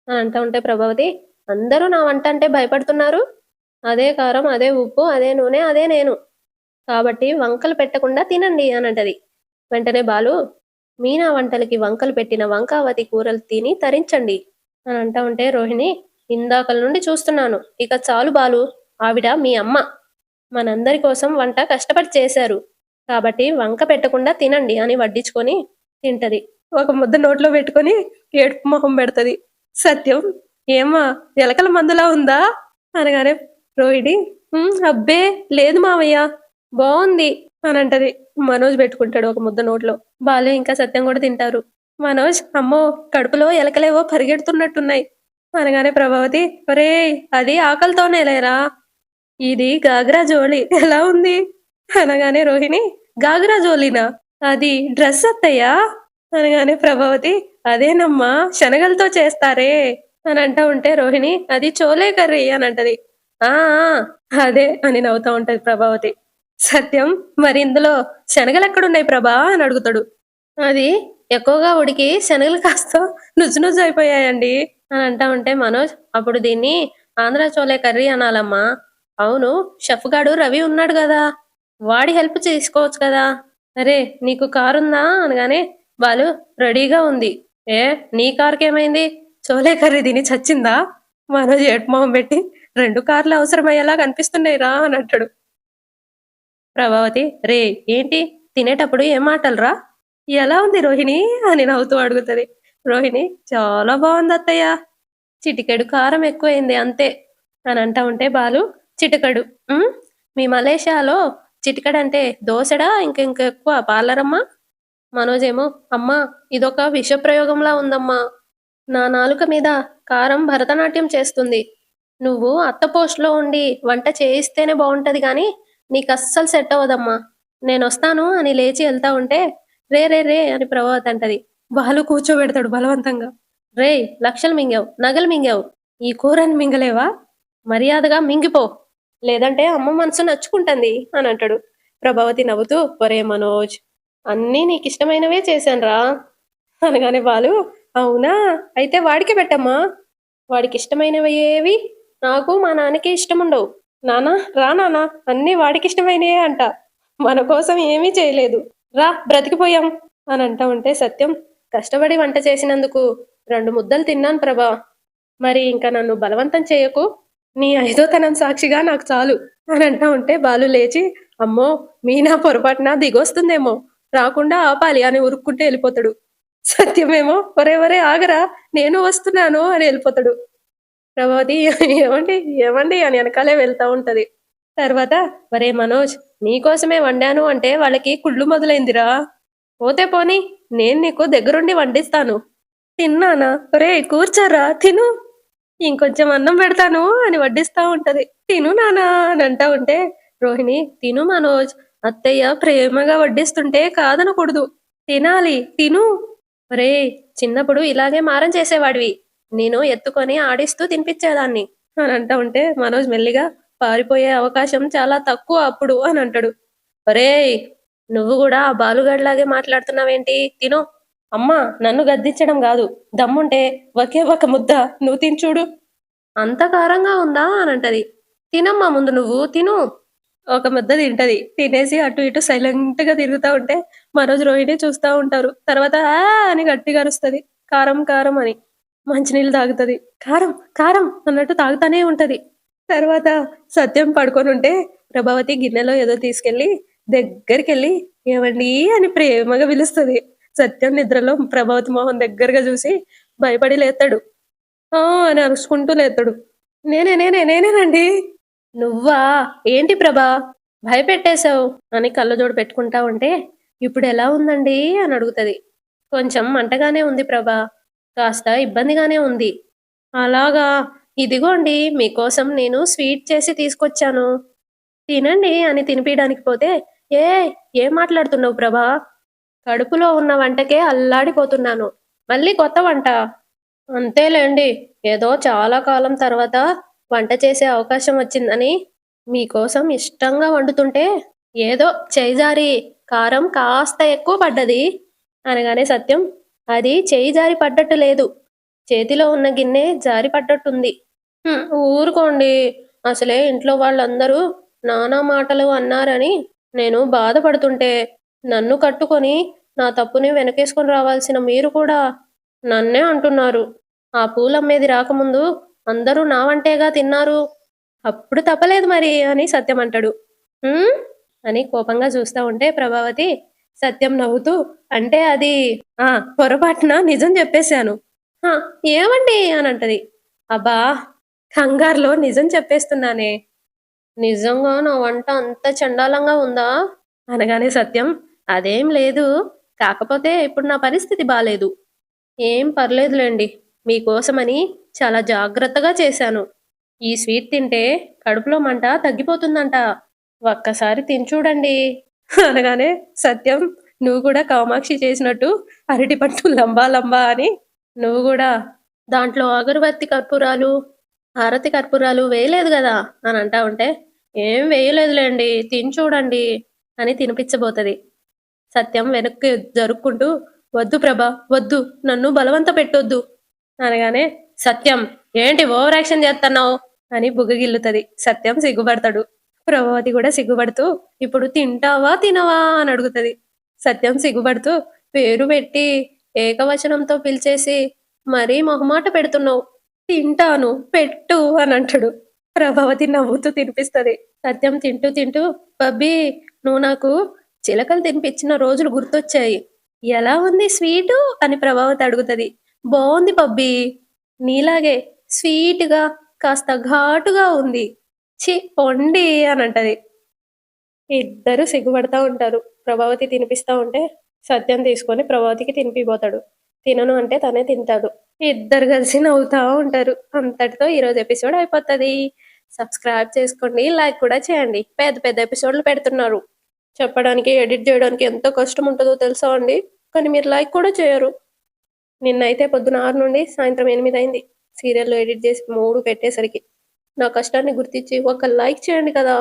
S1: అని అంటా ఉంటే ప్రభావతి అందరూ నా వంట అంటే భయపడుతున్నారు, అదే కారం అదే ఉప్పు అదే నూనె అదే నేను, కాబట్టి వంకలు పెట్టకుండా తినండి అని అంటది. వెంటనే బాలు మీనా వంటలకి వంకలు పెట్టిన వంకావతి కూరలు తిని తరించండి అని అంటా ఉంటే రోహిణి ఇందాకల నుండి చూస్తున్నాను, ఇక చాలు బాలు, ఆవిడ మీ అమ్మ, మనందరి కోసం వంట కష్టపడి చేశారు, కాబట్టి వంక పెట్టకుండా తినండి అని వడ్డించుకొని తింటది. ఒక ముద్ద నోట్లో పెట్టుకొని ఏడుపు మొహం పెడతది. సత్యం ఏమా ఎలకల మందులా ఉందా అనగానే రోహిణి అబ్బే లేదు మావయ్య బాగుంది అని అంటది. మనోజ్ పెట్టుకుంటాడు ఒక ముద్ద నోట్లో. బాలు ఇంకా సత్యం కూడా తింటారు. మనోజ్ అమ్మో కడుపులో ఎలకలేవో పరిగెడుతున్నట్టున్నాయి అనగానే ప్రభావతి ఒరే అది ఆకలితోనే లేరా, ఇది గాగ్రా జోలి ఎలా ఉంది అనగానే రోహిణి గాగ్రా జోలినా, అది డ్రెస్ అత్తయ్యా అనగానే ప్రభావతి అదేనమ్మా శనగలతో చేస్తారే అని అంటా ఉంటే రోహిణి అది చోలే కర్రీ అని అంటది. ఆ అదే అని నవ్వుతా ఉంటది ప్రభావతి. సత్యం మరి ఇందులో శనగలు ఎక్కడున్నాయి ప్రభా అని అడుగుతాడు. అది ఎక్కువగా ఉడికి శనగలు కాస్త నుజ్జు నుజ్జు అయిపోయాయండి అని అంటా ఉంటే మనోజ్ అప్పుడు దీన్ని ఆంధ్ర చోలే కర్రీ అనాలమ్మా. అవును షెఫ్ గాడు రవి ఉన్నాడు కదా, వాడి హెల్ప్ తీసుకోవచ్చు కదా. అరే నీకు కారుందా అనగానే బాలు రెడీగా ఉంది. ఏ నీ కారుకేమైంది, చోలే కర్రీ తిని చచ్చిందా మనోజ్ ఏడ్మొహం పెట్టి 2 కార్లు అవసరమయ్యేలా కనిపిస్తున్నాయి రా అని అంటాడు. ప్రభావతి రే ఏంటి తినేటప్పుడు ఏం మాటలరా, ఎలా ఉంది రోహిణి అని నవ్వుతూ అడుగుతుంది. రోహిణి చాలా బాగుంది అత్తయ్య, చిటికెడు కారం ఎక్కువైంది అంతే అని అంటా ఉంటే బాలు చిటికడు మీ మలేషియాలో చిటికడంటే దోసెడా ఇంకెక్కువ పార్లరమ్మా. మనోజేమో అమ్మా ఇదొక విషప్రయోగంలా ఉందమ్మా, నా నాలుక మీద కారం భరతనాట్యం చేస్తుంది, నువ్వు అత్త పోస్ట్లో ఉండి వంట చేయిస్తేనే బాగుంటది కానీ నీకు అస్సలు సెట్ అవ్వదమ్మా, నేను వస్తాను అని లేచి వెళ్తా ఉంటే రే రే రే అని ప్రభావతి అంటది. బాలు కూర్చోబెడతాడు బలవంతంగా. రే లక్షలు మింగావు నగలు మింగావు, ఈ కూరని మింగలేవా, మర్యాదగా మింగిపో, లేదంటే అమ్మ మనసు నచ్చుకుంటుంది అని అంటాడు. ప్రభావతి నవ్వుతూ ఒరే మనోజ్ అన్నీ నీకిష్టమైనవే చేశానురా అనగానే బాలు అవునా అయితే వాడికి పెట్టమ్మా, వాడికి ఇష్టమైనవి ఏవి నాకు మా నాన్నకి ఇష్టం ఉండవు, నానా రా నానా అన్నీ వాడికి ఇష్టమైనయే అంట, మన కోసం ఏమీ చేయలేదు, రా బ్రతికిపోయాం అని అంటా ఉంటే సత్యం కష్టపడి వంట చేసినందుకు 2 ముద్దలు తిన్నాను ప్రభా, మరి ఇంకా నన్ను బలవంతం చేయకు, నీ 5వ తనం సాక్షిగా నాకు చాలు అని అంటా ఉంటే బాలు లేచి అమ్మో మీనా పొరపాటున దిగొస్తుందేమో, రాకుండా ఆపాలి అని ఉరుక్కుంటే వెళ్ళిపోతాడు. సత్యమేమో ఒరే ఒరే ఆగరా నేను వస్తున్నాను అని వెళ్ళిపోతాడు. ప్రభావతి ఏమండి ఏమండి అని వెనకాలే వెళ్తా ఉంటది. తర్వాత ఒరే మనోజ్ నీకోసమే వండాను అంటే వాళ్ళకి కుళ్ళు మొదలైందిరా, పోతే పోని నేను నీకు దగ్గరుండి వండిస్తాను, తిన్నానా ఒరే కూర్చోరా తిను, ఇంకొంచెం అన్నం పెడతాను అని వడ్డిస్తా ఉంటది. తిను నానా అని అంటా ఉంటే రోహిణి తిను మనోజ్, అత్తయ్య ప్రేమగా వడ్డిస్తుంటే కాదనకూడదు, తినాలి తిను, ఒరే చిన్నప్పుడు ఇలాగే మారం చేసేవాడివి, నేను ఎత్తుకొని ఆడిస్తూ తినిపించేదాన్ని అని అంటా ఉంటే మనోజ్ మెల్లిగా పారిపోయే అవకాశం చాలా తక్కువ అప్పుడు అని అంటాడు. ఒరే నువ్వు కూడా ఆ బాలుగాడిలాగే మాట్లాడుతున్నావేంటి, తిను, అమ్మా నన్ను గద్దించడం కాదు, దమ్ముంటే ఒకే ఒక ముద్ద నువ్వు తిని చూడు, అంత కారంగా ఉందా అని అంటది. తినమ్మా ముందు నువ్వు తిను, ఒక ముద్ద తింటది, తినేసి అటు ఇటు సైలెంట్ గా తిరుగుతా ఉంటే మనోజ్ రోహిణి చూస్తా ఉంటారు. తర్వాత ఆ అని గట్టిగా అరుస్తది కారం కారం అని. మంచినీళ్ళు తాగుతది. కారం, కారం అన్నట్టు తాగుతానే ఉంటది. తర్వాత సత్యం పడుకొనుంటే ప్రభావతి గిన్నెలో ఏదో తీసుకెళ్ళి దగ్గరికెళ్ళి ఏవండీ అని ప్రేమగా పిలుస్తది. సత్యం నిద్రలో ప్రభావతి మొహం దగ్గరగా చూసి భయపడి లేత్తాడు. ఆ! అని అరుచుకుంటూ లేత్తాడు. నేనేనండి. నువ్వా? ఏంటి ప్రభా! భయపెట్టేశావు అని కళ్ళజోడు పెట్టుకుంటా ఉంటే, ఇప్పుడెలా ఉందండి అని అడుగుతది. కొంచెం మంటగానే ఉంది ప్రభా! కాస్త ఇబ్బందిగానే ఉంది. అలాగా! ఇదిగోండి మీకోసం నేను స్వీట్ చేసి తీసుకొచ్చాను. తినండి అని తినిపియడానికి పోతే, ఏయ్! ఏం మాట్లాడుతున్నావు ప్రభా? కడుపులో ఉన్న వంటకే అల్లాడిపోతున్నాను. మళ్ళీ కొత్త వంట. అంతేలేండి. ఏదో చాలా కాలం తర్వాత వంట చేసే అవకాశం వచ్చిందని మీకోసం ఇష్టంగా వండుతుంటే, ఏదో చెయ్యి జారి కారం కాస్త ఎక్కువ పడ్డది అనగానే సత్యం, అది చెయ్యి జారి పడ్డట్టు లేదు. చేతిలో ఉన్న గిన్నె జారి పడ్డట్టుంది. ఊరుకోండి. అసలే ఇంట్లో వాళ్ళందరూ నానా మాటలు అన్నారని నేను బాధపడుతుంటే, నన్ను కట్టుకొని నా తప్పుని వెనకేసుకొని రావాల్సిన మీరు కూడా నన్నే అంటున్నారు. ఆ పూలమ్మేది రాకముందు అందరూ నా వంటేగా తిన్నారు. అప్పుడు తప్పలేదు మరి అని సత్యం అంటాడు. హ్మ్? అని కోపంగా చూస్తా ఉంటే ప్రభావతి, సత్యం నవ్వుతూ అంటే అది ఆ! పొరపాటున నిజం చెప్పేశాను. ఆ! ఏవండి అనంటది. అబ్బా! కంగారులో నిజం చెప్పేస్తున్నానే. నిజంగా నా వంట అంత చండాలంగా ఉందా? అనగానే సత్యం, అదేం లేదు. కాకపోతే ఇప్పుడు నా పరిస్థితి బాలేదు. ఏం పర్లేదులెండి. మీకోసమని చాలా జాగ్రత్తగా చేశాను. ఈ స్వీట్ తింటే కడుపులో మంట తగ్గిపోతుందంట. ఒక్కసారి తిని చూడండి. అనగానే సత్యం, నువ్వు కూడా కామాక్షి చేసినట్టు అరటిపండు లంబా లంబా అని నువ్వు గూడా దాంట్లో అగరబత్తి కర్పూరాలు, హారతి కర్పూరాలు వేయలేదు గదా! అని అంటా ఉంటే, ఏం వేయలేదులెండి. తిని చూడండి అని తినిపిచ్చబోతది. సత్యం వెనక్కి జరుక్కుంటూ, వద్దు ప్రభా! వద్దు. నన్ను బలవంత పెట్టొద్దు. అనగానే, సత్యం ఏంటి ఓవర్ యాక్షన్ జేత్తన్నావు? అని బుగ్గగిల్లుతది. సత్యం సిగ్గుపడతాడు. ప్రభావతి గూడా సిగ్గుపడుతూ, ఇప్పుడు తింటావా? తినవా? అని అడుగుతది. సత్యం సిగ్గుపడుతూ, పేరు పెట్టి ఏకవచనంతో పిలిచేసి మరీ మొహమాట పెడుతున్నావు. తింటాను పెట్టు అనంటాడు. ప్రభావతి నవ్వుతూ తినిపిస్తది. సత్యం తింటూ తింటూ, బబ్బీ నువ్వు నాకు చిలకలు తినిపించిన రోజులు గుర్తొచ్చాయి. ఎలా ఉంది స్వీటు? అని ప్రభావతి అడుగుతది. బావుంది బబ్బీ. నీలాగే స్వీట్‌గా, కాస్త ఘాటుగా ఉంది. ఛీ! పొండి అనంటది. ఇద్దరు సిగ్గుపడతా ఉంటారు. ప్రభావతి తినిపిస్తా ఉంటే, సత్యం తీసుకొని ప్రభావతికి తినిపిబోతాడు. తినను అంటే తనే తింటాడు. ఇద్దరు కలిసి నవ్వుతా ఉంటారు. అంతటితో ఈరోజు ఎపిసోడ్ అయిపోతది. సబ్స్క్రైబ్ చేసుకోండి. లైక్ కూడా చేయండి. పెద్ద పెద్ద ఎపిసోడ్‌లు పెడుతున్నారు. చెప్పడానికి, ఎడిట్ జేయడానికి ఎంత కష్టం ఉంటదో తెలుసా అండి? కానీ మీరు లైక్ కూడా చేయరు. నిన్నైతే పొద్దున 6 నుండి సాయంత్రం 8 అయింది. సీరియల్‌లు ఎడిట్ జేసి 3 పెట్టేసరికి. నా కష్టాన్ని గుర్తించి ఒక లైక్ చేయండి కదా!